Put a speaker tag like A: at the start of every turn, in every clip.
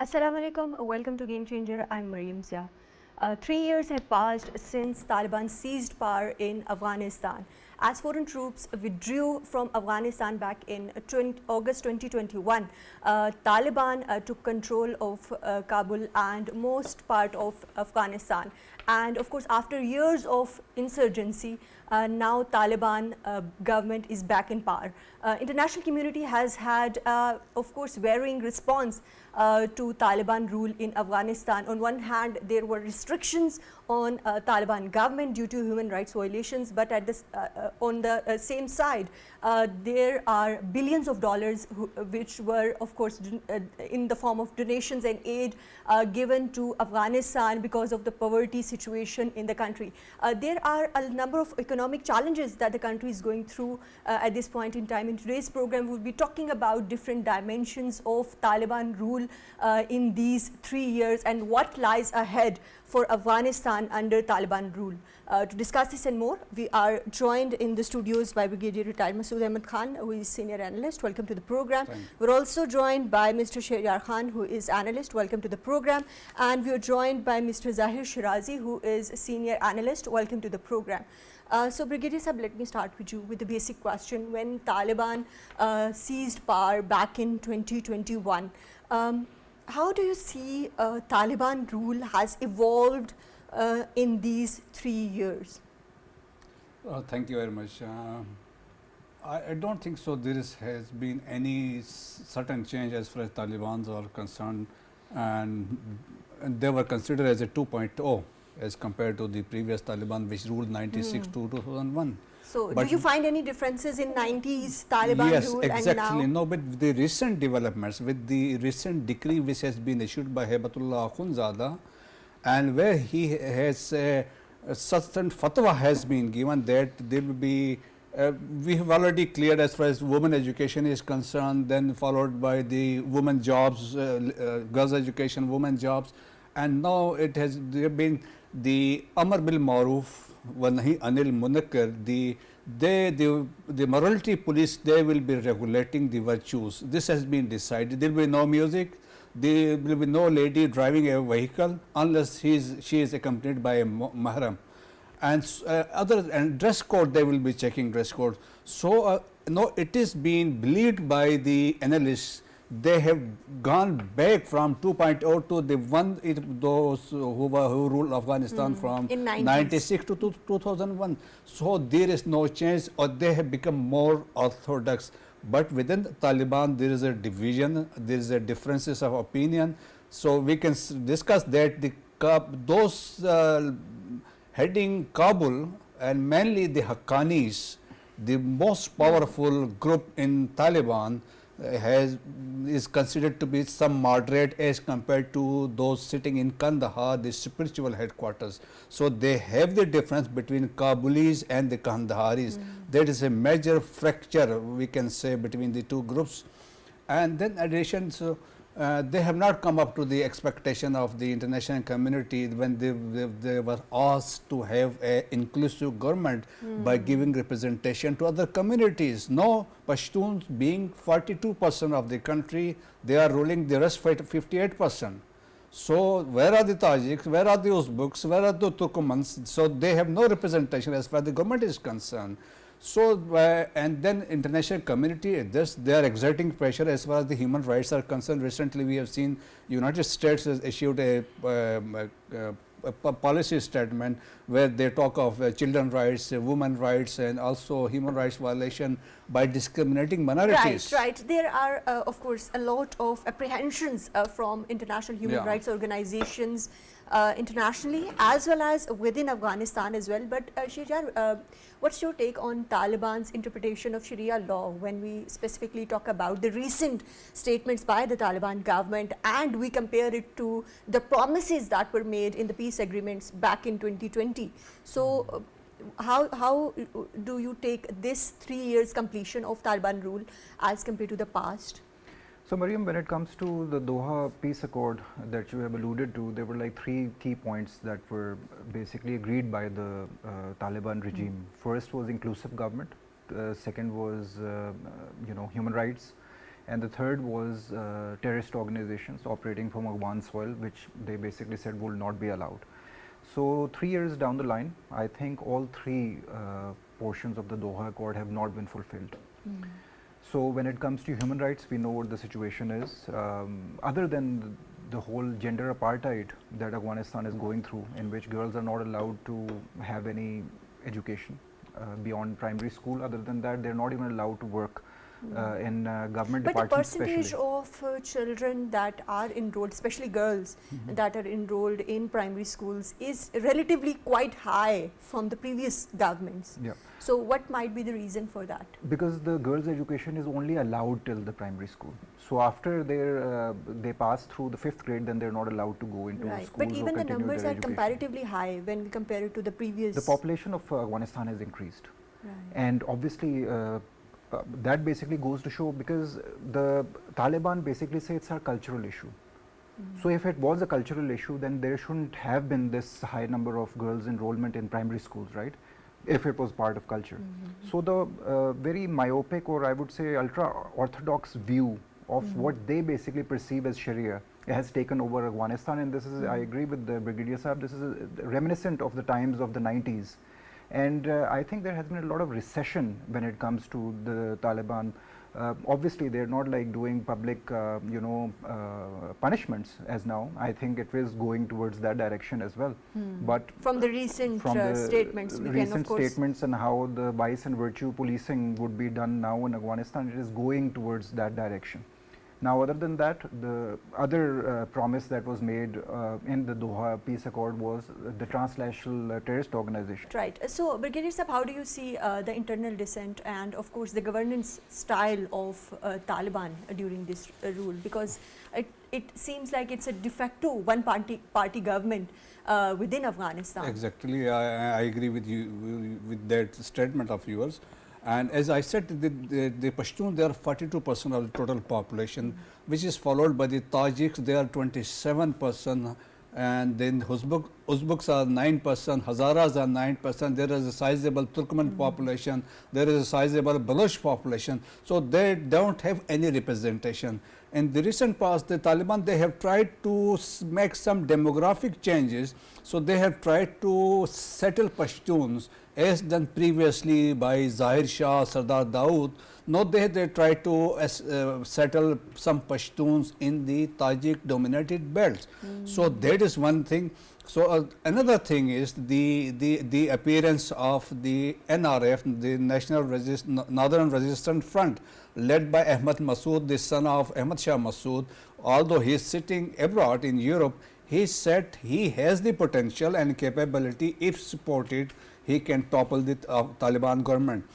A: Assalamu alaikum, welcome to Game Changer. I'm Maryam Zia. 3 years have passed since Taliban seized power in Afghanistan. As foreign troops withdrew from Afghanistan back in August 2021, Taliban took control of Kabul and most part of Afghanistan. And of course, after years of insurgency, now Taliban government is back in power. International community has had, of course, varying response to Taliban rule in Afghanistan. On one hand, there were restrictions on Taliban government due to human rights violations, but at this, on the same side, there are billions of dollars which were, of course, in the form of donations and aid given to Afghanistan because of the poverty situation in the country. There are a number of economic challenges that the country is going through at this point in time. In today's program, we'll be talking about different dimensions of Taliban rule in these 3 years and what lies ahead for Afghanistan under Taliban rule. To discuss this and more, we are joined in the studios by Brigadier retired Masud Ahmad Khan, who is senior analyst. Welcome to the program. We're also joined by Mr. Sheharyar Khan, who is analyst. Welcome to the program. And we are joined by Mr. Zahir Sherazi, who is senior analyst. Welcome to the program. So Brigadier Sahab, let me start with you with the basic question. When Taliban seized power back in 2021, how do you see Taliban rule has evolved in these 3 years?
B: Thank you very much. I don't think so. Has been any certain change as far as Taliban are concerned, and they were considered as a 2.0 as compared to the previous Taliban, which ruled 96 to 2001.
A: So, but do you find any differences in 90s Taliban
B: yes,
A: rule
B: exactly.
A: and now?
B: No, but the recent developments, with the recent decree which has been issued by Hebatullah Akhundzada, and where he has a certain fatwa has been given that there will be, we have already cleared as far as women education is concerned, then followed by the women jobs, girls education, women jobs, and now it has there been the Amar bil Maruf wa Nahi Anil Munakkar, the morality police, they will be regulating the virtues. This has been decided. There will be no music, there will be no lady driving a vehicle unless she is accompanied by a mahram, and dress code, they will be checking dress code. So no, it is being believed by the analysts. They have gone back from 2.0 to the one, those who ruled Afghanistan from
A: in
B: 96 to 2001. So there is no change, or they have become more orthodox. But within the Taliban, there is a division, there is a differences of opinion. So we can discuss that those heading Kabul, and mainly the Haqqanis, the most powerful group in Taliban, is considered to be some moderate as compared to those sitting in Kandahar, the spiritual headquarters. So they have the difference between Kabulis and the Kandaharis. There is a major fracture, we can say, between the two groups. And then addition, so they have not come up to the expectation of the international community when they were asked to have an inclusive government by giving representation to other communities. No, Pashtuns being 42% of the country, they are ruling the rest 58%. So where are the Tajiks, where are the Uzbeks, where are the Turkmens? So they have no representation as far as the government is concerned. So, and then international community, they are exerting pressure as far as the human rights are concerned. Recently, we have seen United States has issued a policy statement where they talk of children rights, women rights, and also human rights violation by discriminating minorities.
A: Right. There are, of course, a lot of apprehensions from international human rights organizations internationally as well as within Afghanistan as well. But Sheharyar, what's your take on Taliban's interpretation of Sharia law when we specifically talk about the recent statements by the Taliban government and we compare it to the promises that were made in the peace agreements back in 2020? So how do you take this 3 years completion of Taliban rule as compared to the past?
C: So Maryam, when it comes to the Doha peace accord that you have alluded to, there were like 3 key points that were basically agreed by the Taliban regime. First was inclusive government, second was human rights, and the third was terrorist organizations operating from Afghan soil, which they basically said will not be allowed. So 3 years down the line, I think all three portions of the Doha Accord have not been fulfilled. So when it comes to human rights, we know what the situation is. Other than the whole gender apartheid that Afghanistan is going through, in which girls are not allowed to have any education beyond primary school. Other than that, they're not even allowed to work in government
A: But the
C: departments.
A: percentage
C: Especially.
A: of children that are enrolled, especially girls that are enrolled in primary schools, is relatively quite high from the previous governments.
C: Yeah.
A: So what might be the reason for that?
C: Because the girls' education is only allowed till the primary school. So after they pass through the 5th grade, then they're not allowed to go into
A: Right.
C: schools
A: But
C: or
A: even the
C: continue
A: numbers
C: their
A: are
C: education.
A: comparatively high when we compare it to the previous.
C: The population of Afghanistan has increased,
A: Right.
C: and obviously that basically goes to show, because the Taliban basically say it's a cultural issue. So if it was a cultural issue, then there shouldn't have been this high number of girls enrollment in primary schools, right? If it was part of culture. So the very myopic, or I would say ultra orthodox view of what they basically perceive as Sharia has taken over Afghanistan, and this is, I agree with the Brigadier Sahib, this is reminiscent of the times of the 90s. And I think there has been a lot of recession when it comes to the Taliban. Obviously, they're not like doing public, punishments as now. I think it is going towards that direction as well. But
A: from the recent
C: from the
A: statements, we can of
C: recent
A: course
C: statements and how the vice and virtue policing would be done now in Afghanistan, it is going towards that direction. Now, other than that, the other promise that was made in the Doha Peace Accord was the transnational terrorist organization.
A: Right. So, Brigadier Sahib, how do you see the internal dissent and, of course, the governance style of Taliban during this rule? Because it seems like it's a de facto one-party government within Afghanistan.
B: Exactly, I agree with you with that statement of yours. And as I said, the Pashtun, they are 42% of the total population, which is followed by the Tajiks, they are 27%, and then Uzbeks are 9%, Hazaras are 9%, there is a sizable Turkmen population, there is a sizable Baloch population, so they don't have any representation. In the recent past, the Taliban, they have tried to make some demographic changes, so they have tried to settle Pashtuns as done previously by Zahir Shah, Sardar Dawood. Now they tried to settle some Pashtuns in the Tajik dominated belts. So that is one thing. So another thing is the appearance of the NRF, the Northern Resistance Front, led by Ahmad Masud, the son of Ahmad Shah Masud. Although he is sitting abroad in Europe, he said he has the potential and capability, if supported, he can topple the Taliban government.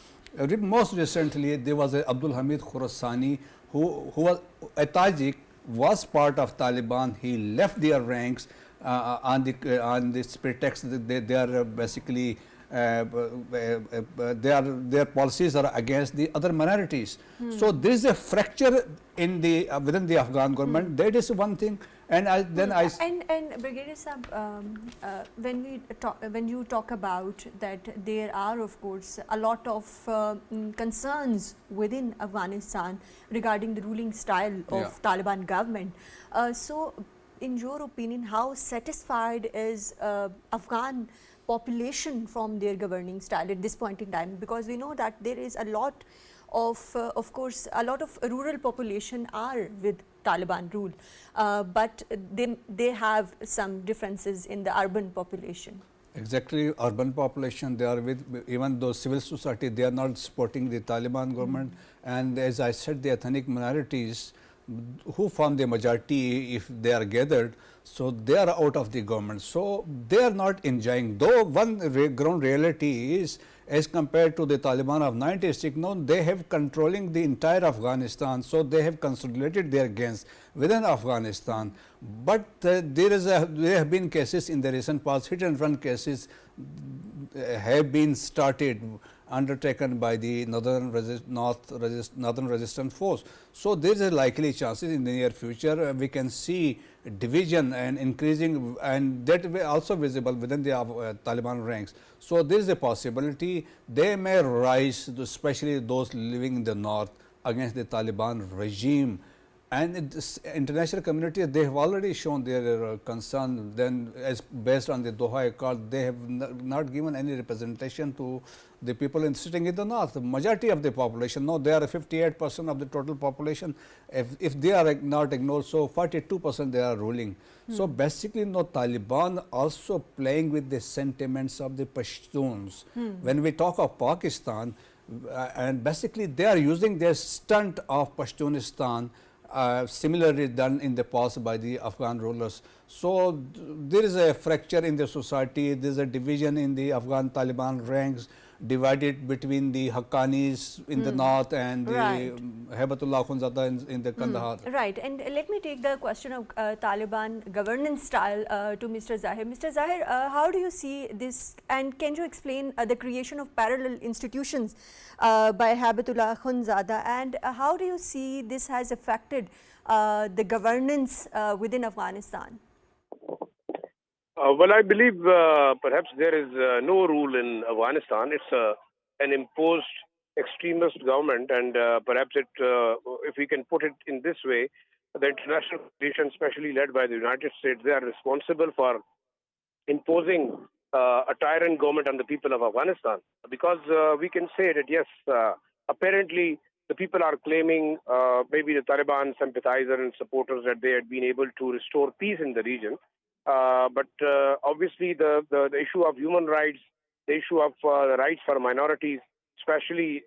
B: Most recently, there was Abdul Hamid Khurasani, who was a Tajik, was part of Taliban. He left their ranks on this pretext that they are basically their policies are against the other minorities. So there is a fracture in the within the Afghan government. That is one thing. And
A: Brigadier Sahib, when you talk about that, there are of course a lot of concerns within Afghanistan regarding the ruling style of Taliban government. So, in your opinion, how satisfied is Afghan population from their governing style at this point in time? Because we know that there is a lot of course, a lot of rural population are with Taliban rule, but they have some differences in the urban population.
B: Exactly, urban population, they are with, even though civil society, they are not supporting the Taliban government. And as I said, the ethnic minorities who form the majority, if they are gathered, so they are out of the government. So they are not enjoying, though one ground reality is, as compared to the Taliban of 96, no, they have controlling the entire Afghanistan, so they have consolidated their gains within Afghanistan. But there have been cases in the recent past, hit and run cases have been undertaken by the Northern Resistance Force. So there is a likely chances in the near future we can see division and increasing, and that way also visible within the Taliban ranks. So there is a possibility they may rise, especially those living in the north, against the Taliban regime. And this international community, they have already shown their concern. Then, as based on the Doha Accord, they have not given any representation to the people sitting in the north. The majority of the population, no, they are 58% of the total population. If they are not ignored, so 42% they are ruling. So basically, no, Taliban also playing with the sentiments of the Pashtuns. When we talk of Pakistan, and basically they are using their stunt of Pashtunistan, similarly done in the past by the Afghan rulers. So there is a fracture in the society, there is a division in the Afghan Taliban ranks, divided between the Haqqanis in the north and the Haibatullah Akhundzada in the Kandahar.
A: Right, and let me take the question of Taliban governance style to Mr. Zahir. Mr. Zahir, how do you see this, and can you explain the creation of parallel institutions by Haibatullah Akhundzada, and how do you see this has affected the governance within Afghanistan?
D: Well, I believe perhaps there is no rule in Afghanistan. It's an imposed extremist government, and perhaps if we can put it in this way, the international coalition, especially led by the United States, they are responsible for imposing a tyrant government on the people of Afghanistan. Because we can say that, yes, apparently the people are claiming, maybe the Taliban sympathizers and supporters, that they had been able to restore peace in the region. But obviously the issue of human rights, the issue of the rights for minorities, especially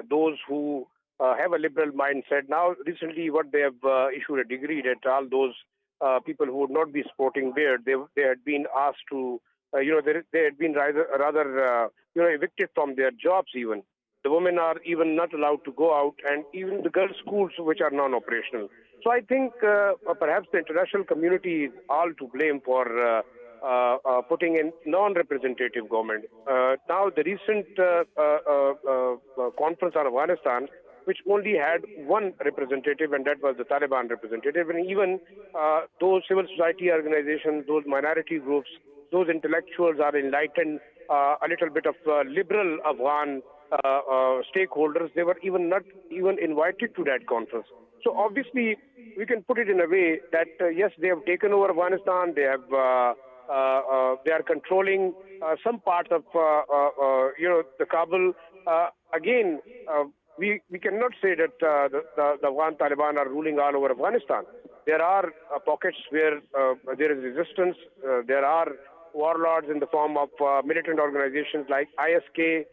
D: those who have a liberal mindset. Now, recently what they have issued a decree that all those people who would not be supporting Birg, they had been asked to, they had been rather evicted from their jobs even. The women are even not allowed to go out, and even the girls' schools, which are non-operational. So I think perhaps the international community is all to blame for putting in non-representative government. Now, the recent conference on Afghanistan, which only had one representative, and that was the Taliban representative, and even those civil society organizations, those minority groups, those intellectuals are enlightened, a little bit of liberal Afghan stakeholders, they were not even invited to that conference. So obviously, we can put it in a way that yes, they have taken over Afghanistan. They are controlling some parts of the Kabul. Again, we cannot say that the Afghan Taliban are ruling all over Afghanistan. There are pockets where there is resistance. There are warlords in the form of militant organizations like ISK.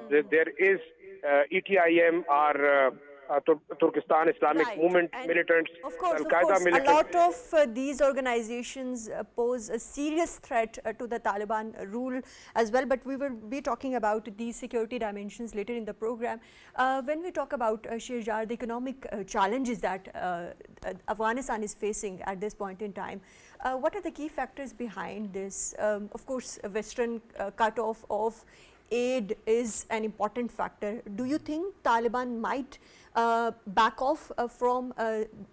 D: There is ETIM or Turkestan Islamic Movement militants,
A: of course,
D: Al-Qaeda militants.
A: A lot of these organizations pose a serious threat to the Taliban rule as well, but we will be talking about these security dimensions later in the program. When we talk about Sheharyar, the economic challenges that Afghanistan is facing at this point in time, what are the key factors behind this? Of course, a Western cutoff of aid is an important factor. Do you think Taliban might back off from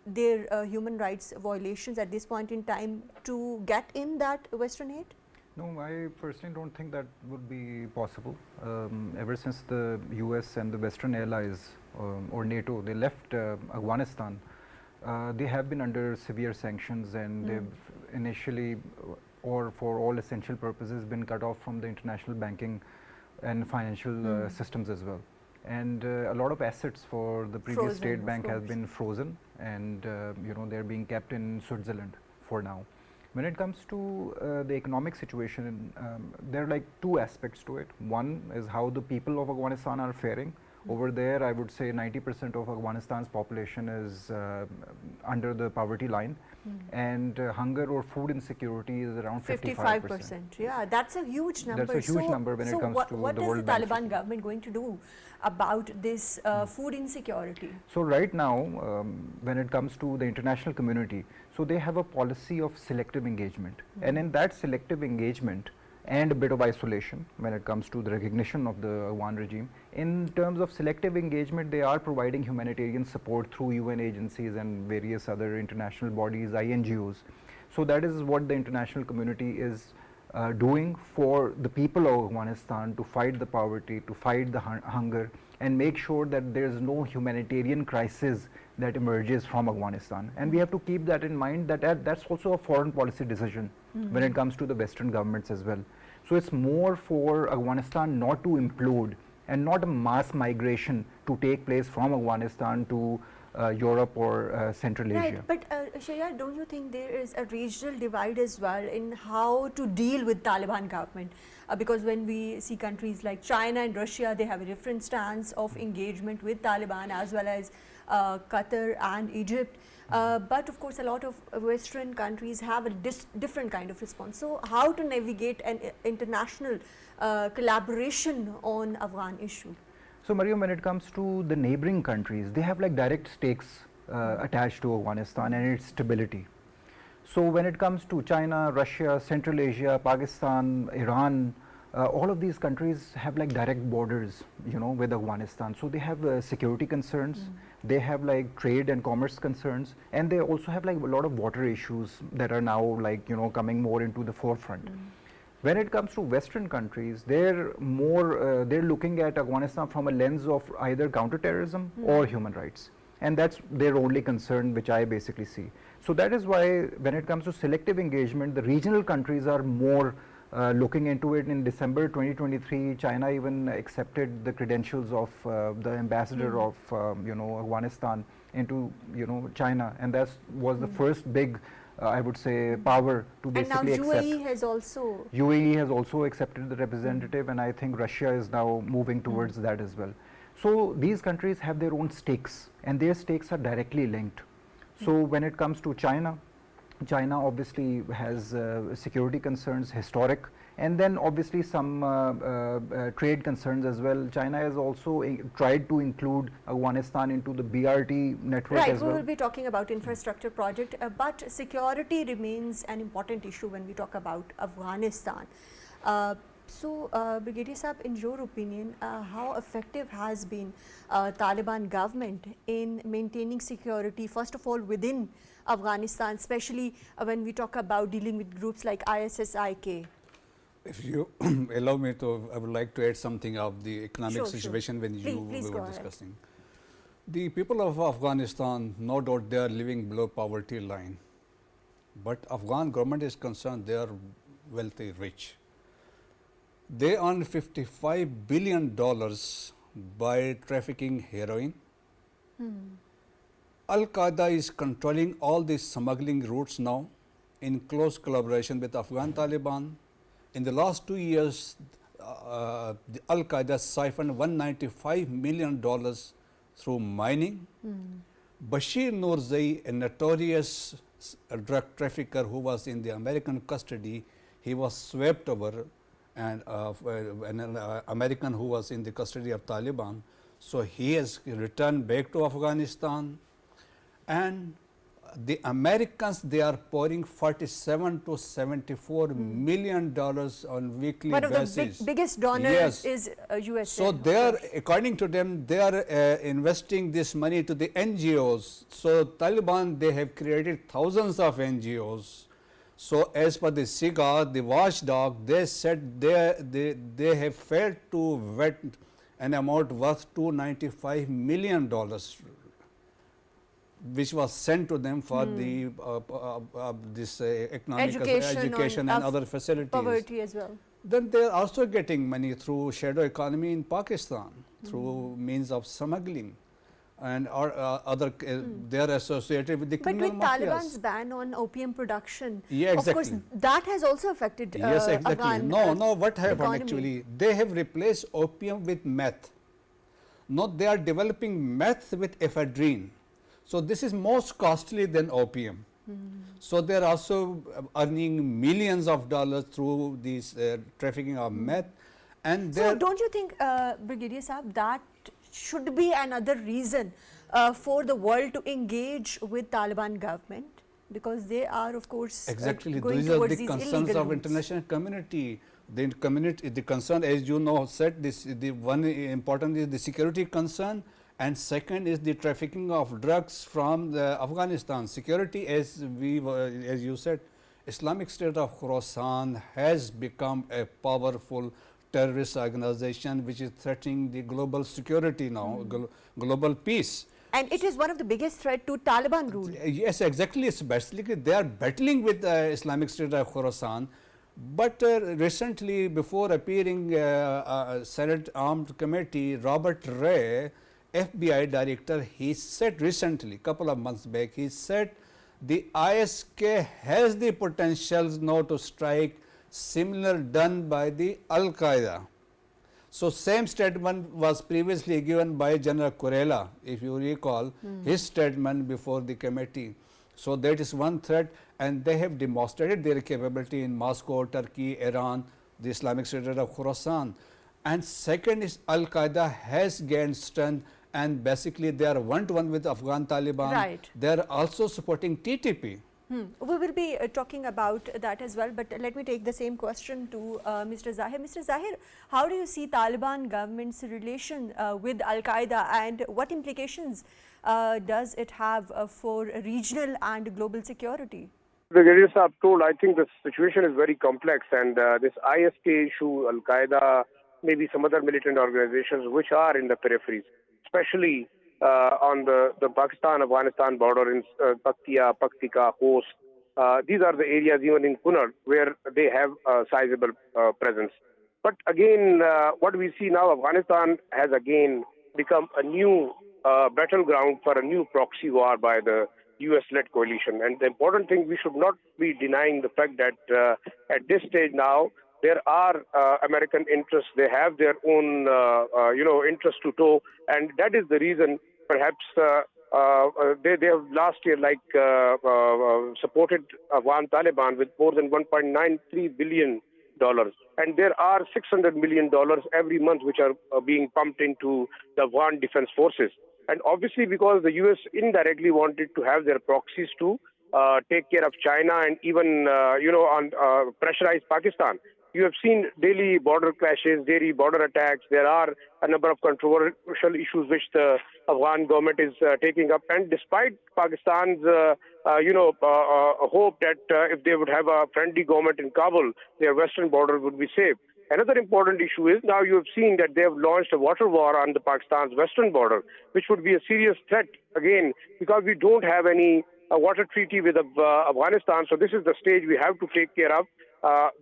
A: their human rights violations at this point in time to get in that Western aid?
C: No, I personally don't think that would be possible. Ever since the US and the Western allies or NATO, they left Afghanistan, they have been under severe sanctions, and they've initially, or for all essential purposes, been cut off from the international banking and financial systems as well. And a lot of assets for the previous State Bank have been frozen, and they're being kept in Switzerland for now. When it comes to the economic situation, there are like two aspects to it. One is how the people of Afghanistan are faring. Over there, I would say 90% of Afghanistan's population is under the poverty line, and hunger or food insecurity is around 55%.
A: Yeah, that's a huge number.
C: That's a huge number when it comes to the World Bank.
A: What is the Taliban government going to do about this food insecurity?
C: So right now, when it comes to the international community, so they have a policy of selective engagement, and in that selective engagement and a bit of isolation when it comes to the recognition of the Afghan regime. In terms of selective engagement, they are providing humanitarian support through UN agencies and various other international bodies, INGOs. So that is what the international community is doing for the people of Afghanistan to fight the poverty, to fight the hunger, and make sure that there is no humanitarian crisis that emerges from Afghanistan. And we have to keep that in mind, that that's also a foreign policy decision when it comes to the Western governments as well. So it's more for Afghanistan not to implode and not a mass migration to take place from Afghanistan to Europe or Central Asia.
A: Right, but Sheharyar, don't you think there is a regional divide as well in how to deal with Taliban government? Because when we see countries like China and Russia, they have a different stance of engagement with Taliban, as well as Qatar and Egypt. But of course, a lot of Western countries have a different kind of response. So how to navigate an international collaboration on Afghan issue?
C: So Maryam, when it comes to the neighboring countries, they have like direct stakes attached to Afghanistan and its stability. So when it comes to China, Russia, Central Asia, Pakistan, Iran, all of these countries have like direct borders, you know, with Afghanistan. So they have security concerns, they have like trade and commerce concerns, and they also have like a lot of water issues that are now like, you know, coming more into the forefront. When it comes to Western countries, they're more, they're looking at Afghanistan from a lens of either counterterrorism or human rights. And that's their only concern, which I basically see. So that is why when it comes to selective engagement, the regional countries are more looking into it. In December 2023, China even accepted the credentials of the ambassador of, you know, Afghanistan into, you know, China. And that was the first big I would say power to basically accept.
A: And now UAE has also...
C: UAE has also accepted the representative, and I think Russia is now moving towards that as well. So these countries have their own stakes, and their stakes are directly linked. So when it comes to China, China obviously has security concerns, historic, and then obviously some trade concerns as well. China has also tried to include Afghanistan into the BRT network as well.
A: Right, we will be talking about infrastructure project, but security remains an important issue when we talk about Afghanistan. So, Brigadier Saab, in your opinion, how effective has been Taliban government in maintaining security, first of all within Afghanistan, especially when we talk about dealing with groups like ISIS-IK?
B: If you allow me to, I would like to add something of the economic situation when we were discussing. The people of Afghanistan, no doubt they are living below poverty line. But Afghan government is concerned they are wealthy, rich. They earn $55 billion by trafficking heroin. Al-Qaeda is controlling all these smuggling routes now in close collaboration with Afghan Taliban. In the last 2 years, the Al-Qaeda siphoned $195 million through mining. Bashir Nurzai, a notorious drug trafficker who was in the American custody, he was swept over, and an American who was in the custody of Taliban. So he has returned back to Afghanistan, and the Americans, they are pouring $47 to $74 million on weekly basis.
A: One of the biggest donors is USA.
B: So they are, according to them, they are investing this money to the NGOs. So Taliban, they have created thousands of NGOs. So as per the SIGA, the watchdog, they said they have failed to vet an amount worth $295 million, which was sent to them for the this economic education and other facilities.
A: Poverty as well.
B: Then they are also getting money through shadow economy in Pakistan, through means of smuggling, and other they are associated with the criminal mafias.
A: But with Taliban's ban on opium production,
B: yeah, exactly.
A: of course, that has also affected
B: yes, exactly.
A: Afghan
B: No, what happened
A: economy.
B: actually? They have replaced opium with meth. No, they are developing meth with ephedrine. So this is most costly than opium. So they are also earning millions of dollars through this trafficking of meth. And
A: so don't you think, Brigadier Saab, that should be another reason for the world to engage with Taliban government? Because they are, of course,
B: exactly.
A: going
B: These are
A: towards
B: the
A: these
B: concerns
A: illegal
B: of
A: routes.
B: international community. The community, the concern, as you know, said this. The one important is the security concern, and second is the trafficking of drugs from Afghanistan. Security, as you said, Islamic State of Khorasan has become a powerful terrorist organization which is threatening the global security now, global peace.
A: And it is one of the biggest threat to Taliban rule.
B: Yes, exactly. It's basically they are battling with Islamic State of Khorasan. But recently, before appearing Senate Armed Committee, Robert Ray, FBI director, he said recently, couple of months back, he said the ISK has the potential now to strike similar done by the Al Qaeda. So same statement was previously given by General Kurela, if you recall, his statement before the committee. So that is one threat, and they have demonstrated their capability in Moscow, Turkey, Iran, the Islamic State of Khorasan. And second is Al Qaeda has gained strength, and basically they are one-to-one with Afghan Taliban.
A: Right.
B: They are also supporting TTP.
A: We will be talking about that as well, but let me take the same question to Mr. Zahir. Mr. Zahir, how do you see Taliban government's relation with Al Qaeda, and what implications does it have for regional and global security?
D: The Brigadier Saab told, I think the situation is very complex, and this ISK issue, Al Qaeda, maybe some other militant organizations which are in the peripheries, especially on the Pakistan-Afghanistan border in Paktika, Host. These are the areas, even in Kunar, where they have a sizable presence. But again, what we see now, Afghanistan has again become a new battleground for a new proxy war by the US-led coalition. And the important thing, we should not be denying the fact that at this stage now, there are American interests. They have their own, interests to tow, and that is the reason perhaps they have last year supported Afghan Taliban with more than $1.93 billion. And there are $600 million every month which are being pumped into the Afghan defense forces. And obviously because the US indirectly wanted to have their proxies to take care of China and even, pressurize Pakistan. You have seen daily border clashes, daily border attacks. There are a number of controversial issues which the Afghan government is taking up. And despite Pakistan's, hope that if they would have a friendly government in Kabul, their western border would be safe. Another important issue is now you have seen that they have launched a water war on the Pakistan's western border, which would be a serious threat again because we don't have any water treaty with Afghanistan. So this is the stage we have to take care of.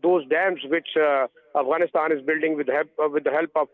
D: Those dams which Afghanistan is building with the help of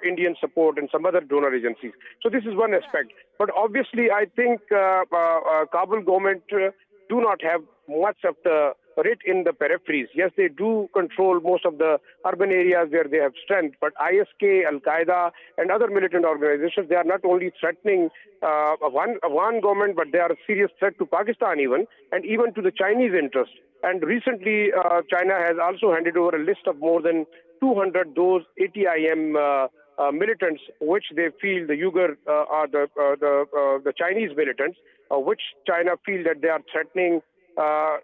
D: Indian support and some other donor agencies. So this is one aspect. But obviously, I think Kabul government do not have much of the writ in the peripheries. Yes, they do control most of the urban areas where they have strength, but ISK, Al-Qaeda and other militant organizations, they are not only threatening Afghan government, but they are a serious threat to Pakistan even, and even to the Chinese interest. And recently, China has also handed over a list of more than 200 those ATIM militants, which they feel the Uyghur are the Chinese militants, which China feel that they are threatening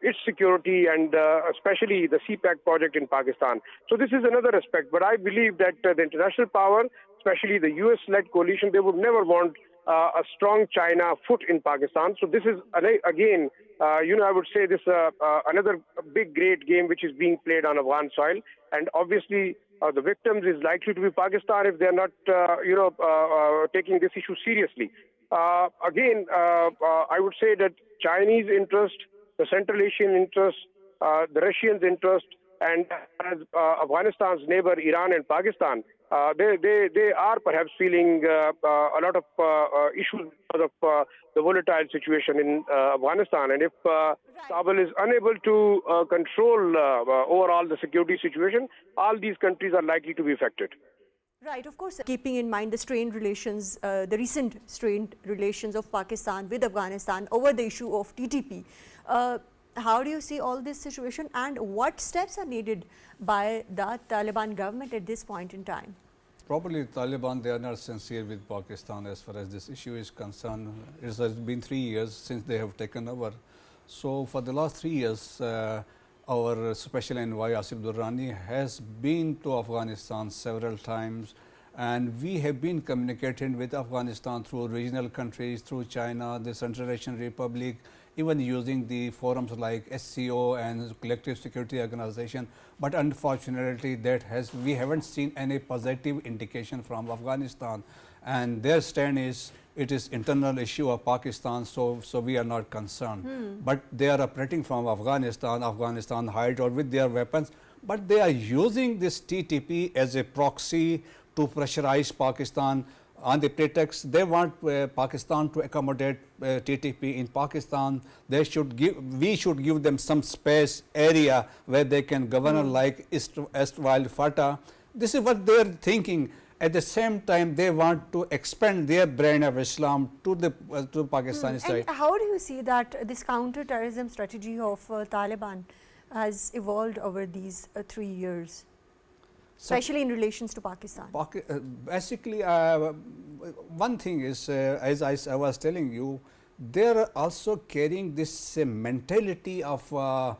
D: its security and especially the CPAC project in Pakistan. So this is another aspect. But I believe that the international power, especially the US-led coalition, they would never want a strong China foot in Pakistan. So this is, again, I would say this another big, great game which is being played on Afghan soil. And obviously, the victims is likely to be Pakistan if they are not, taking this issue seriously. Again, I would say that Chinese interest, the Central Asian interest, the Russians' interest, and as Afghanistan's neighbor, Iran and Pakistan, they are perhaps feeling a lot of issues because of the volatile situation in Afghanistan. And if Kabul is unable to control overall the security situation, all these countries are likely to be affected.
A: Right, of course, keeping in mind the strained relations, the recent strained relations of Pakistan with Afghanistan over the issue of TTP. How do you see all this situation, and what steps are needed by the Taliban government at this point in time?
B: Probably Taliban, they are not sincere with Pakistan as far as this issue is concerned. It has been 3 years since they have taken over. So for the last 3 years, our Special Envoy Asif Durrani has been to Afghanistan several times, and we have been communicating with Afghanistan through regional countries, through China, the Central Asian Republic, even using the forums like SCO and Collective Security Organization, but unfortunately we haven't seen any positive indication from Afghanistan, and their stand is it is internal issue of Pakistan, so we are not concerned. But they are operating from Afghanistan hideout with their weapons, but they are using this TTP as a proxy to pressurize Pakistan on the pretext they want Pakistan to accommodate TTP in Pakistan. We should give them some space area where they can govern like erstwhile Fatah. This is what they are thinking. At the same time, they want to expand their brand of Islam to the Pakistani side.
A: And how do you see that this counter-terrorism strategy of Taliban has evolved over these 3 years, especially in relations to Pakistan?
B: Basically, one thing is, as I was telling you, they are also carrying this mentality of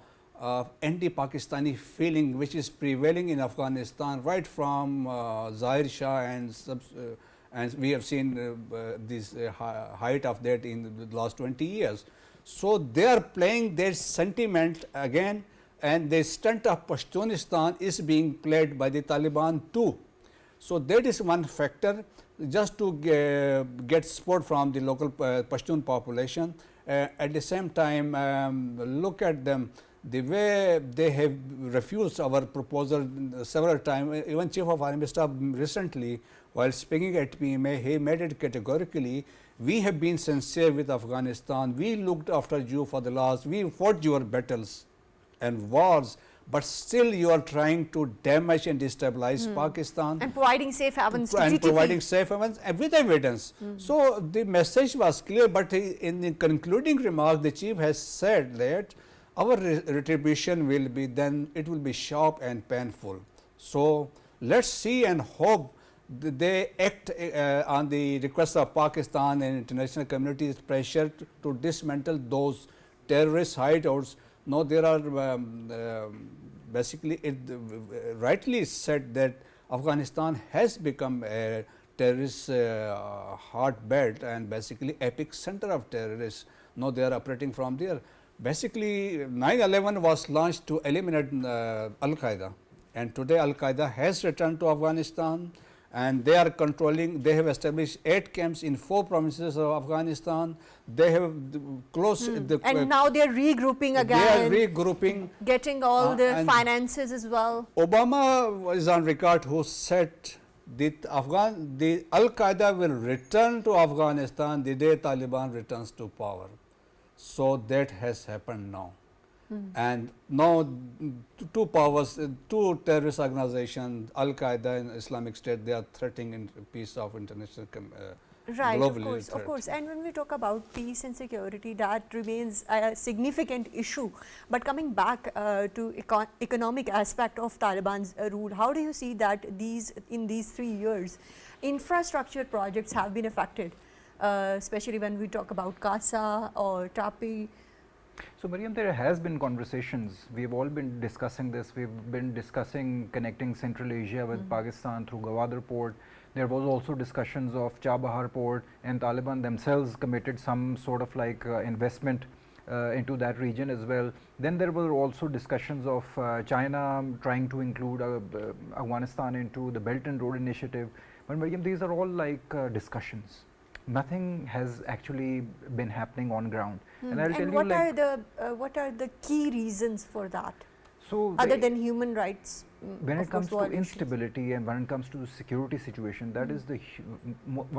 B: anti-Pakistani feeling which is prevailing in Afghanistan right from Zahir Shah and we have seen this height of that in the last 20 years. So they are playing their sentiment again, and the stunt of Pashtunistan is being played by the Taliban too. So that is one factor, just to get support from the local Pashtun population. At the same time, look at them, the way they have refused our proposal several times. Even Chief of Army Staff recently, while speaking at PMA, he made it categorically, we have been sincere with Afghanistan, we looked after you for the last, we fought your battles and wars, but still you are trying to damage and destabilize Pakistan.
A: And providing safe havens to
B: and
A: TTP.
B: providing safe havens with evidence. So the message was clear, but in the concluding remark, the chief has said that our retribution will be then, it will be sharp and painful. So let's see and hope they act on the request of Pakistan and international community's pressure to dismantle those terrorist hideouts. No, there are basically it rightly said that Afghanistan has become a terrorist hotbed and basically epic center of terrorists. No, they are operating from there. Basically, 9/11 was launched to eliminate Al-Qaeda, and today Al-Qaeda has returned to Afghanistan, and they are controlling, they have established 8 camps in 4 provinces of Afghanistan. They have closed
A: and now they are regrouping again.
B: They are regrouping.
A: Getting all the
B: and
A: finances as well.
B: Obama is on record who said the Al-Qaeda will return to Afghanistan the day Taliban returns to power. So that has happened now. And now two powers, two terrorist organizations, Al-Qaeda and Islamic State, they are threatening in peace of international
A: Right,
B: globally.
A: of course. And when we talk about peace and security, that remains a significant issue. But coming back to economic aspect of Taliban's rule, how do you see that in these 3 years, infrastructure projects have been affected, especially when we talk about Kasa or Tapi?
C: So, Maryam, there has been conversations. We've all been discussing this. We've been discussing connecting Central Asia with Pakistan through Gwadar port. There was also discussions of Chabahar port, and Taliban themselves committed some sort of like investment into that region as well. Then there were also discussions of China trying to include Afghanistan into the Belt and Road Initiative. But Maryam, these are all like discussions. Nothing has actually been happening on ground. And I'll tell you,
A: what are the key reasons for that?
C: So
A: other than human rights,
C: when it comes to
A: violations.
C: instability and when it comes to the security situation, that is the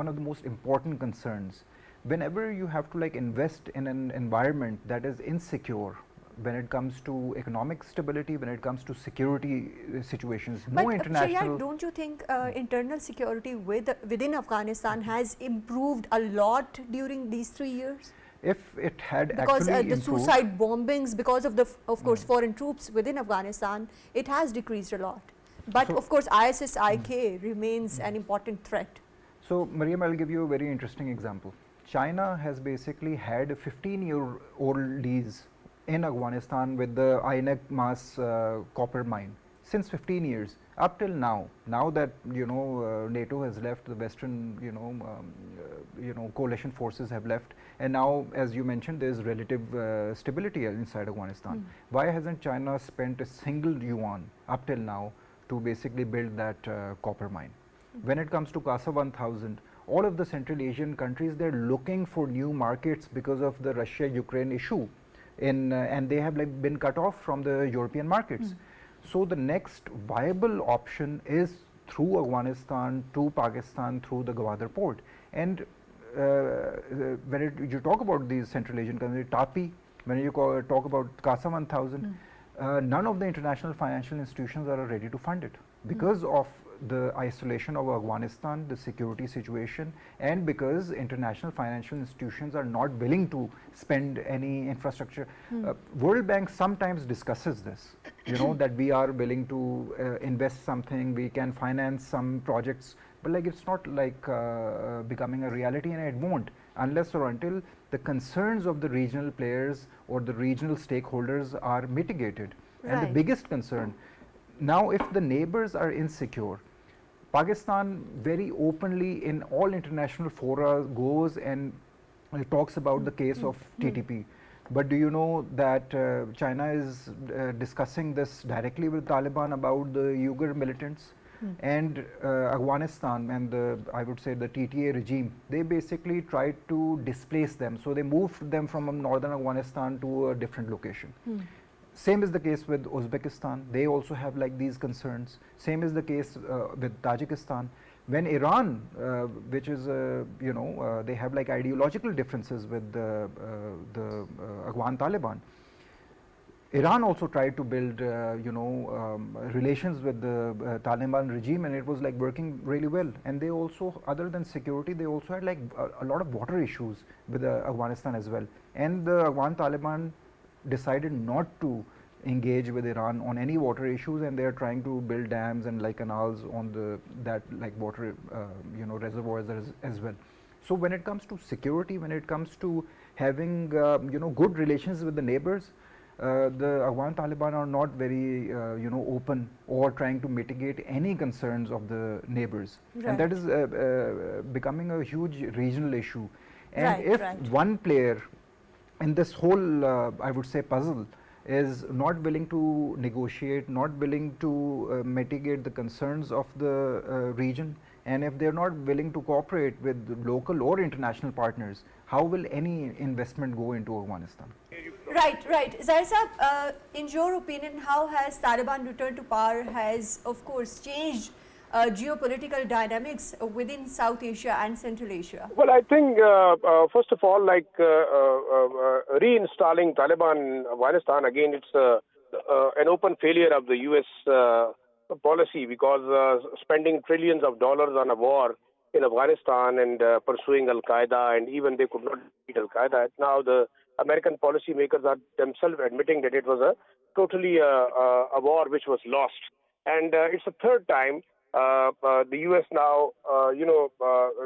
C: one of the most important concerns. Whenever you have to like invest in an environment that is insecure, when it comes to economic stability, when it comes to security situations,
A: But
C: no international.
A: Sheharyar, don't you think internal security within Afghanistan has improved a lot during these 3 years?
C: If it had
A: Because
C: actually
A: the
C: improved,
A: suicide bombings, because of the of course foreign troops within Afghanistan, it has decreased a lot. But
C: So-
A: of course ISIS-IK remains an important threat.
C: So, Maryam, I'll give you a very interesting example. China has basically had 15-year-oldies in Afghanistan with the INEC Mas copper mine since 15 years up till now. Now that NATO has left, the Western coalition forces have left, And now, as you mentioned, there's relative stability inside Afghanistan. Why hasn't China spent a single yuan up till now to basically build that copper mine? When it comes to CASA 1000, all of the Central Asian countries, they're looking for new markets because of the Russia-Ukraine issue, and they have like been cut off from the European markets. So the next viable option is through Afghanistan to Pakistan through the Gwadar port. And when you talk about these Central Asian countries, TAPI, when you talk about CASA 1000, none of the international financial institutions are ready to fund it because of the isolation of Afghanistan, the security situation, and because international financial institutions are not willing to spend any infrastructure. World Bank sometimes discusses this, that we are willing to invest something, we can finance some projects, but like it's not like becoming a reality, and it won't unless or until the concerns of the regional players or the regional stakeholders are mitigated. And the biggest concern, now if the neighbors are insecure, Pakistan very openly in all international fora goes and talks about the case of TTP. But do you know that China is discussing this directly with Taliban about the Uyghur militants? And Afghanistan and I would say the TTA regime, they basically tried to displace them. So they moved them from northern Afghanistan to a different location. Same is the case with Uzbekistan. They also have like these concerns. Same is the case with Tajikistan. When Iran, which is, they have like ideological differences with the Afghan Taliban. Iran also tried to build, relations with the Taliban regime, and it was like working really well. And they also, other than security, they also had like a lot of water issues with Afghanistan as well. And the Afghan Taliban decided not to engage with Iran on any water issues, and they are trying to build dams and like canals on that like water reservoirs as well. So when it comes to security, when it comes to having good relations with the neighbors, the Afghan Taliban are not very open or trying to mitigate any concerns of the neighbors, and that is becoming a huge regional issue. And if one player in this whole I would say puzzle is not willing to negotiate, not willing to mitigate the concerns of the region, and if they are not willing to cooperate with local or international partners, how will any investment go into Afghanistan?
A: Right. Zahir Sahab, in your opinion, how has Taliban return to power has, of course, changed geopolitical dynamics within South Asia and Central Asia?
D: Well, I think, first of all, like reinstalling Taliban in Afghanistan, again, it's an open failure of the U.S. Policy, because spending trillions of dollars on a war in Afghanistan and pursuing Al-Qaeda, and even they could not beat Al-Qaeda. Now the American policymakers are themselves admitting that it was a totally a war which was lost. And it's the third time the U.S. now,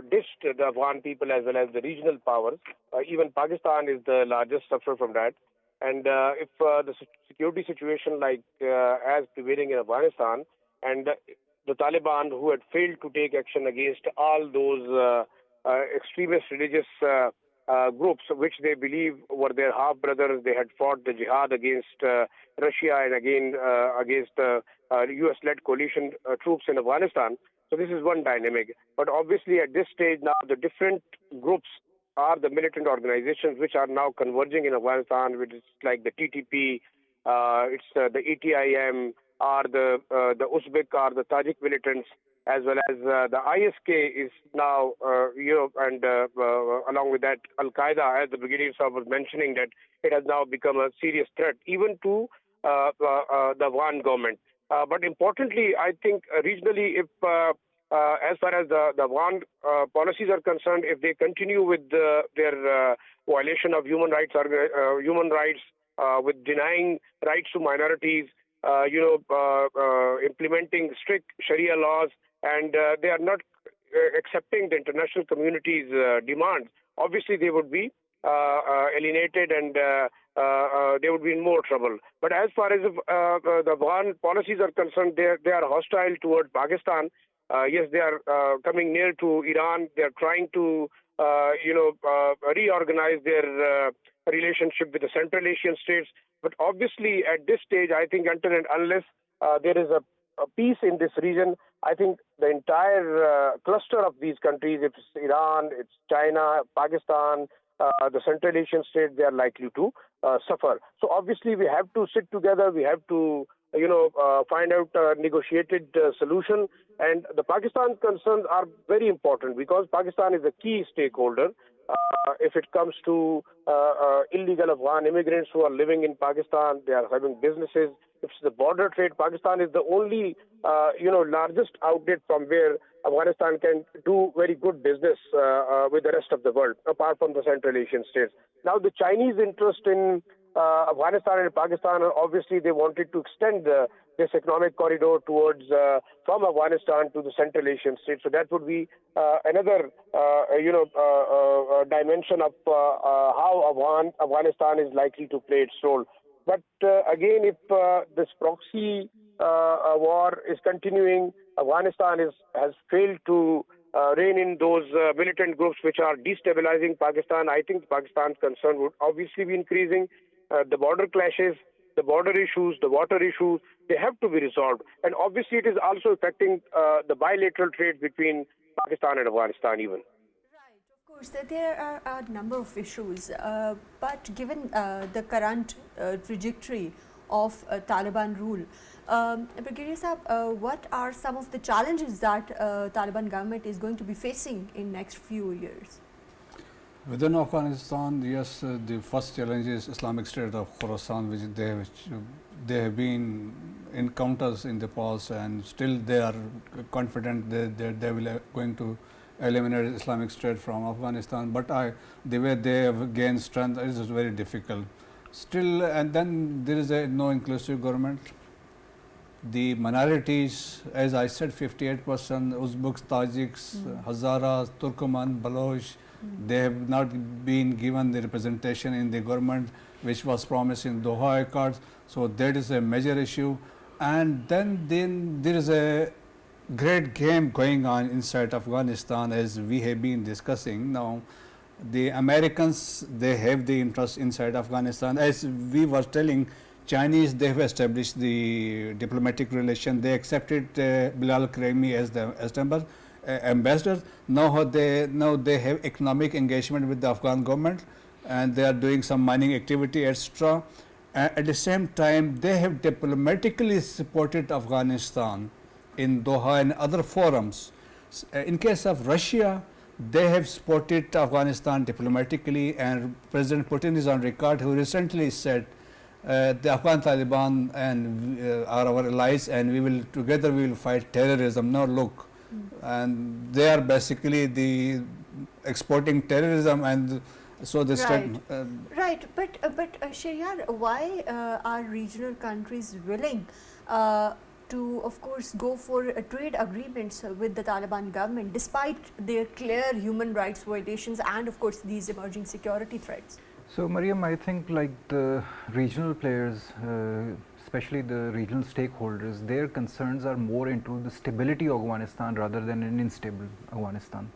D: ditched the Afghan people as well as the regional powers. Even Pakistan is the largest sufferer from that. And if the security situation like as prevailing in Afghanistan, and the Taliban, who had failed to take action against all those extremist religious groups, which they believe were their half-brothers, they had fought the jihad against Russia and again against US-led coalition troops in Afghanistan. So this is one dynamic. But obviously at this stage now, the different groups are the militant organizations which are now converging in Afghanistan, which is like the TTP, it's the ETIM, or the Uzbek or the Tajik militants, as well as the ISK is now, and along with that, Al-Qaeda, as the Brigadier Saab was mentioning, that it has now become a serious threat, even to the Afghan government. But importantly, I think regionally, if as far as the Afghan policies are concerned, if they continue with their violation of human rights, with denying rights to minorities, implementing strict Sharia laws, and they are not accepting the international community's demands, obviously they would be alienated, and they would be in more trouble. But as far as the Afghan policies are concerned, they are hostile toward Pakistan. Yes, they are coming near to Iran. They are trying to reorganize their relationship with the Central Asian states. But obviously, at this stage, I think until and unless there is a peace in this region, I think the entire cluster of these countries, if it's Iran, it's China, Pakistan, the Central Asian states, they are likely to suffer. So obviously, we have to sit together. We have to, find out a negotiated solution. And the Pakistan concerns are very important because Pakistan is a key stakeholder. If it comes to illegal Afghan immigrants who are living in Pakistan, they are having businesses. If it's the border trade, Pakistan is the only, largest outlet from where Afghanistan can do very good business with the rest of the world, apart from the Central Asian states. Now, the Chinese interest in Afghanistan and Pakistan, obviously, they wanted to extend this economic corridor towards from Afghanistan to the Central Asian states. So that would be another, dimension of how Afghanistan is likely to play its role. But again, if this proxy war is continuing, Afghanistan has failed to rein in those militant groups which are destabilizing Pakistan. I think Pakistan's concern would obviously be increasing. The border clashes, the border issues, the water issues, they have to be resolved. And obviously it is also affecting the bilateral trade between Pakistan and Afghanistan even.
A: Right, of course, there are a number of issues, but given the current trajectory of Taliban rule, Brigadier Saab, what are some of the challenges that Taliban government is going to be facing in next few years?
B: Within Afghanistan, yes, the first challenge is Islamic State of Khorasan, which they have been encounters in the past, and still they are confident that they will going to eliminate Islamic State from Afghanistan. But the way they have gained strength is very difficult. Still, and then there is a no inclusive government. The minorities, as I said, 58%, Uzbeks, Tajiks, Hazaras, Turkoman, Baloch, they have not been given the representation in the government which was promised in Doha Accords. So that is a major issue. And then there is a great game going on inside Afghanistan, as we have been discussing. Now, the Americans, they have the interest inside Afghanistan. As we were telling, Chinese, they have established the diplomatic relation. They accepted Bilal Karimi as the ambassador. Now they have economic engagement with the Afghan government, and they are doing some mining activity, etc. At the same time, they have diplomatically supported Afghanistan in Doha and other forums. In case of Russia, they have supported Afghanistan diplomatically, and President Putin is on record, who recently said the Afghan Taliban and are our allies, and we will fight terrorism. Now look, and they are basically the exporting terrorism, and so this
A: right. But Sheharyar, why are regional countries willing to, of course, go for trade agreements with the Taliban government despite their clear human rights violations and, of course, these emerging security threats?
C: So, Maryam, I think like the regional players, especially the regional stakeholders, their concerns are more into the stability of Afghanistan rather than an unstable Afghanistan.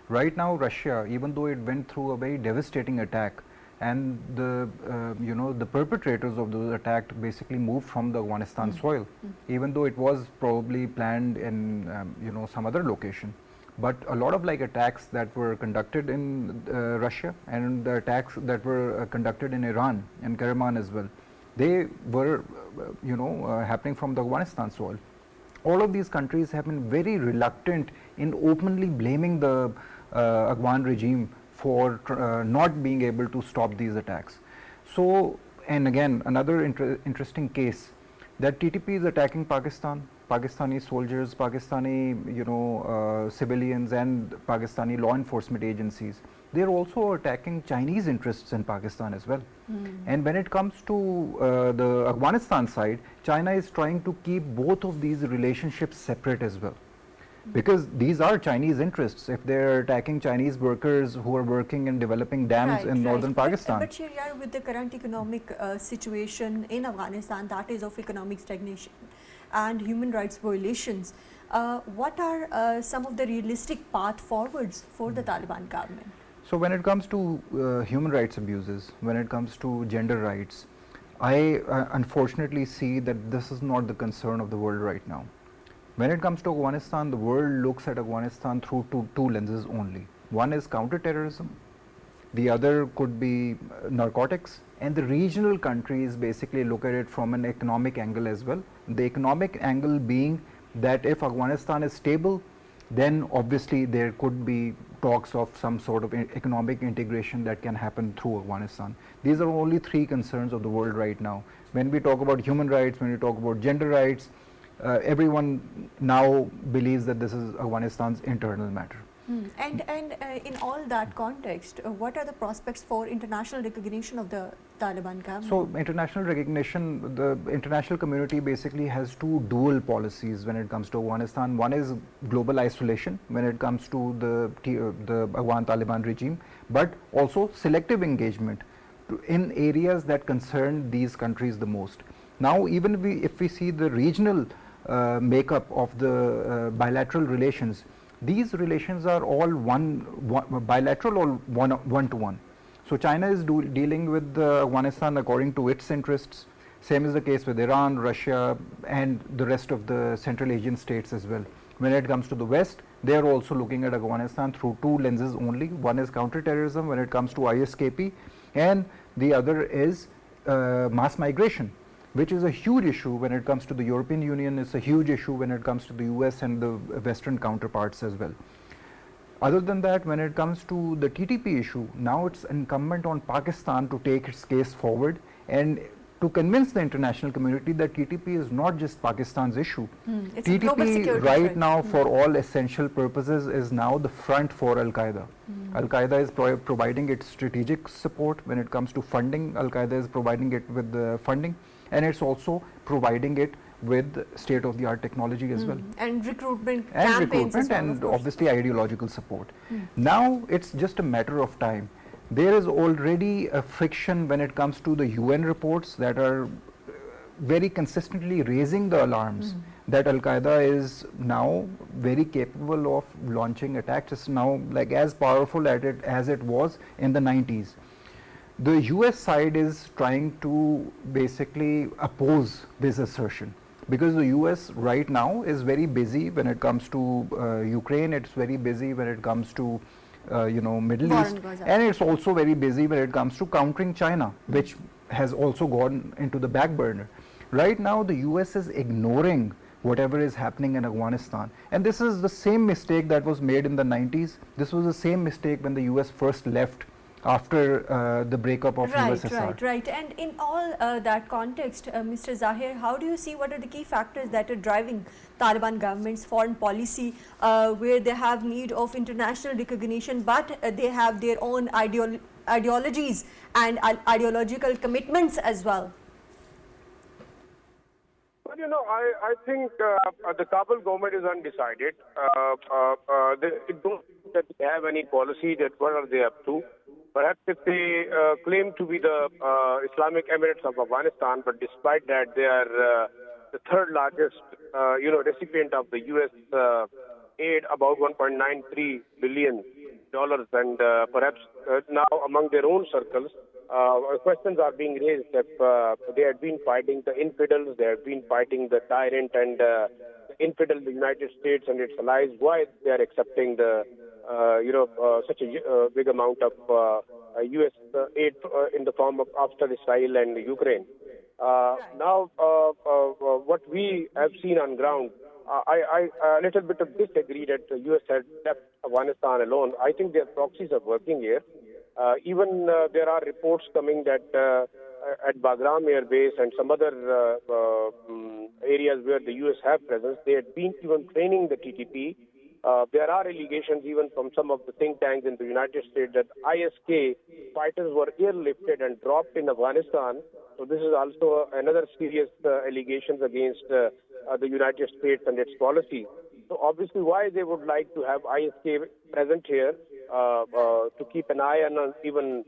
C: Right now, Russia, even though it went through a very devastating attack, and the the perpetrators of those attacks basically moved from the Afghanistan soil, even though it was probably planned in some other location. But a lot of like attacks that were conducted in Russia and the attacks that were conducted in Iran and Kerman as well, they were happening from the Afghanistan soil. All of these countries have been very reluctant in openly blaming the Afghan regime for not being able to stop these attacks. So, and again, another interesting case, that TTP is attacking Pakistan, Pakistani soldiers, Pakistani civilians and Pakistani law enforcement agencies. They are also attacking Chinese interests in Pakistan as well. And when it comes to the Afghanistan side, China is trying to keep both of these relationships separate as well. Because these are Chinese interests. If they're attacking Chinese workers who are working and developing dams in northern Pakistan.
A: But Sheharyar, with the current economic situation in Afghanistan, that is of economic stagnation and human rights violations, what are some of the realistic path forwards for the Taliban government?
C: So when it comes to human rights abuses, when it comes to gender rights, I unfortunately see that this is not the concern of the world right now. When it comes to Afghanistan, the world looks at Afghanistan through two lenses only. One is counterterrorism, the other could be narcotics, and the regional countries basically look at it from an economic angle as well. The economic angle being that if Afghanistan is stable, then obviously there could be talks of some sort of economic integration that can happen through Afghanistan. These are only three concerns of the world right now. When we talk about human rights, when we talk about gender rights, everyone now believes that this is Afghanistan's internal matter.
A: And in all that context, what are the prospects for international recognition of the Taliban government?
C: So international recognition, the international community basically has two dual policies when it comes to Afghanistan. One is global isolation when it comes to the Afghan Taliban regime, but also selective engagement in areas that concern these countries the most. Now, even if we see the regional makeup of the bilateral relations, these relations are all bilateral or one to one. So China is dealing with Afghanistan according to its interests. Same is the case with Iran, Russia, and the rest of the Central Asian states as well. When it comes to the West, they are also looking at Afghanistan through two lenses only. One is counterterrorism when it comes to ISKP, and the other is mass migration, which is a huge issue when it comes to the European Union. It's a huge issue when it comes to the US and the Western counterparts as well. Other than that, when it comes to the TTP issue, now it's incumbent on Pakistan to take its case forward and to convince the international community that TTP is not just Pakistan's issue.
A: It's a global
C: TTP
A: security
C: right
A: threat.
C: now for all essential purposes is now the front for Al-Qaeda. Al-Qaeda is providing its strategic support when it comes to funding. Al-Qaeda is providing it with the funding, and it's also providing it with state-of-the-art technology as well.
A: And recruitment
C: And
A: campaigns as
C: recruitment
A: well,
C: and
A: of course.
C: obviously ideological support. Now it's just a matter of time. There is already a friction when it comes to the UN reports that are very consistently raising the alarms that Al-Qaeda is now very capable of launching attacks. It's now like as powerful at it as it was in the 90s. The US side is trying to basically oppose this assertion, because the US right now is very busy when it comes to Ukraine, it's very busy when it comes to Middle
A: War
C: East,
A: in Gaza.
C: and it's also very busy when it comes to countering China, which has also gone into the back burner. Right now the US is ignoring whatever is happening in Afghanistan, and this is the same mistake that was made in the 90s. This was the same mistake when the US first left after the breakup of USSR.
A: Right. And in all that context, Mr. Zahir, how do you see what are the key factors that are driving Taliban government's foreign policy, where they have need of international recognition, but they have their own ideologies and ideological commitments as well?
D: Well, I think the Kabul government is undecided. They don't think that they have any policy that what are they up to. Perhaps if they claim to be the Islamic Emirates of Afghanistan, but despite that, they are the third largest, recipient of the U.S. aid, about $1.93 billion, and perhaps now among their own circles, questions are being raised if they had been fighting the infidels, they have been fighting the tyrant and the infidel, the United States and its allies. Why they are accepting the such a big amount of U.S. aid in the form of after Israel and Ukraine. Now, what we have seen on ground, I a little bit of disagree that the U.S. had left Afghanistan alone. I think their proxies are working here. Even there are reports coming that at Bagram Air Base and some other areas where the U.S. have presence, they had been even training the TTP. There are allegations even from some of the think tanks in the United States that ISK fighters were airlifted and dropped in Afghanistan. So this is also another serious allegations against the United States and its policy. So obviously why they would like to have ISK present here to keep an eye on even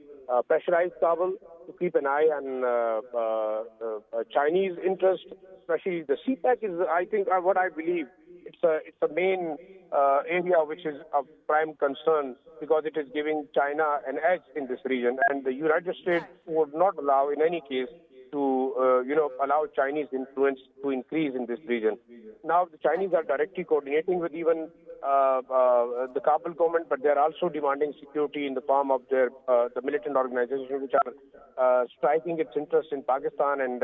D: pressurize Kabul, to keep an eye on Chinese interest, especially the CPAC is, I think, what I believe, it's a main area which is of prime concern because it is giving China an edge in this region, and the United States would not allow in any case to allow Chinese influence to increase in this region. Now the Chinese are directly coordinating with even the Kabul government, but they are also demanding security in the form of their the militant organizations which are striking its interest in Pakistan and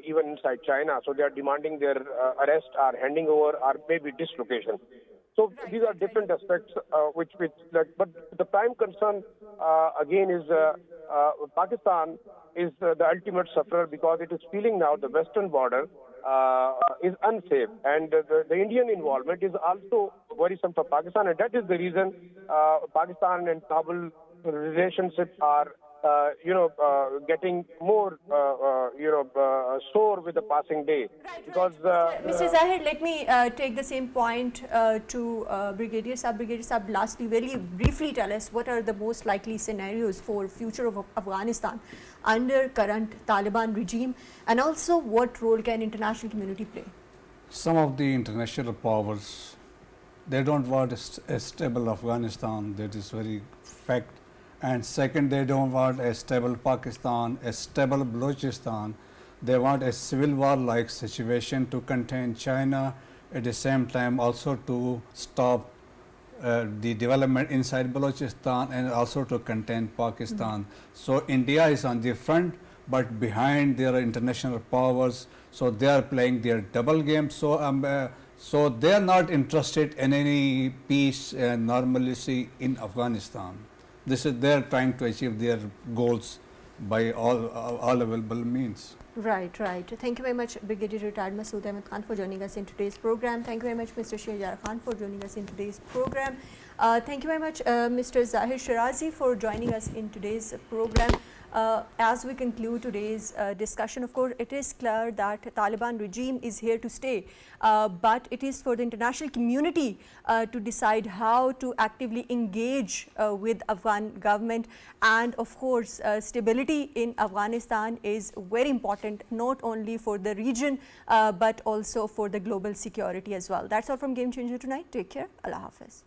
D: even inside China. So they are demanding their arrest or handing over or maybe dislocation. So these are different aspects but the prime concern again is Pakistan is the ultimate sufferer because it is feeling now the western border is unsafe, and the Indian involvement is also worrisome for Pakistan, and that is the reason Pakistan and Kabul relationships are getting more sore with the passing day. Because
A: Mr. Zahir, let me take the same point to Brigadier Saab. Brigadier Saab, lastly, very briefly tell us what are the most likely scenarios for future of Afghanistan under current Taliban regime, and also what role can international community play?
B: Some of the international powers, they don't want a stable Afghanistan, that is very fact. And second, they don't want a stable Pakistan, a stable Balochistan. They want a civil war-like situation to contain China, at the same time also to stop the development inside Balochistan and also to contain Pakistan. So India is on the front, but behind there are international powers. So they are playing their double game. So they are not interested in any peace and normalcy in Afghanistan. They are trying to achieve their goals by all available means.
A: Right. Thank you very much, Brigadier Retired Masud Ahmad Khan, for joining us in today's program. Thank you very much, Mr. Sheharyar Khan, for joining us in today's program. Thank you very much, Mr. Zahir Sherazi, for joining us in today's program. As we conclude today's discussion, of course, it is clear that Taliban regime is here to stay, but it is for the international community to decide how to actively engage with Afghan government. And of course, stability in Afghanistan is very important, not only for the region, but also for the global security as well. That's all from Game Changer tonight. Take care. Allah Hafiz.